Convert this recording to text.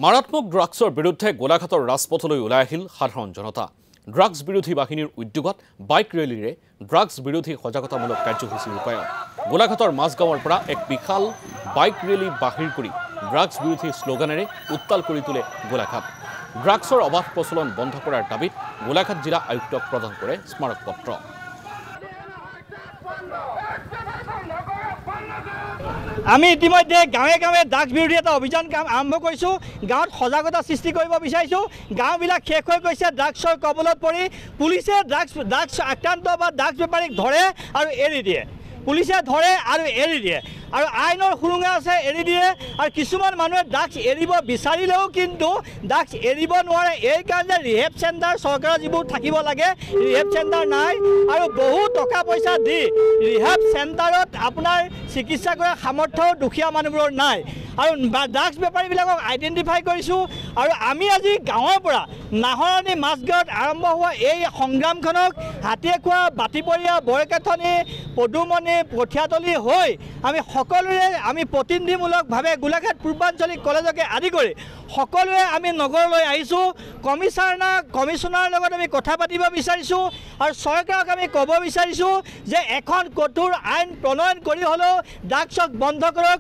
মাৰাত্মক ড্ৰাগছৰ বিৰুদ্ধে গোলাঘাটৰ ৰাজপথলৈ ওলাই আহিল সাধাৰণ জনতা। ড্ৰাগছ বিৰোধী বাহিনীৰ উদ্যোগত বাইক ৰেলীৰে ড্ৰাগছ বিৰোধী সজাগতামূলক কাৰ্যসূচী ৰূপায়ণ। গোলাঘাটৰ মাজগাঁৱৰ পৰা এক বিশাল বাইক ৰেলী বাহিৰ কৰি ড্ৰাগছ বিৰোধী শ্লোগানেৰে উত্তাল কৰি তোলে গোলাঘাট। ড্ৰাগছৰ অবাধ প্ৰচলন বন্ধ কৰাৰ দাবীত গোলাঘাট জিলা আয়ুক্তক প্ৰদান কৰে স্মাৰকপত্ৰ। আমি ইতিমধ্যে গাঁৱে গাঁৱে ড্ৰাগছ বিৰোধী এটা অভিযান আৰম্ভ কৰিছোঁ। গাঁৱত সজাগতা সৃষ্টি কৰিব বিচাৰিছোঁ। গাঁওবিলাক শেষ হৈ গৈছে ড্ৰাগছৰ কবলত পৰি। পুলিচে ড্ৰাগছ আক্ৰান্ত বা ড্ৰাগছ বেপাৰীক ধৰে আৰু এৰি দিয়ে। পুলিচে ধৰে আৰু এৰি দিয়ে আৰু আইনৰ সুৰুঙা আছে, এৰি দিয়ে। আৰু কিছুমান মানুহে ড্ৰাগছ এৰিব বিচাৰিলেও কিন্তু ড্ৰাগছ এৰিব নোৱাৰে। এইকাৰণে ৰিহেব চেণ্টাৰ চৰকাৰৰ যিবোৰ থাকিব লাগে ৰিহেব চেণ্টাৰ নাই আৰু বহু টকা পইচা দি ৰিহেব চেণ্টাৰত আপোনাৰ চিকিৎসা কৰাৰ সামৰ্থ্যও দুখীয়া মানুহবোৰৰ নাই। আৰু ড্ৰাগছ বেপাৰীবিলাকক আইডেণ্টিফাই কৰিছোঁ আৰু আমি আজি গাঁৱৰ পৰা নাহৰণি মাজগাঁৱত আৰম্ভ হোৱা এই সংগ্ৰামখনক হাতীয়েখোৱা, বাতিপৰীয়া, বৰকাঠনি, পদুমণি, কঠীয়াতলি হৈ আমি প্ৰতিনিধিমূলকভাৱে গোলাঘাট পূৰ্বাঞ্চলিক কলেজকে আদি কৰি সকলোৱে আমি নগৰলৈ আহিছোঁ। কমিশ্যনাৰৰ লগত আমি কথা পাতিব বিচাৰিছোঁ আৰু চৰকাৰক আমি ক'ব বিচাৰিছোঁ যে এখন কঠোৰ আইন প্ৰণয়ন কৰি হ'লেও ড্ৰাগছক বন্ধ কৰক।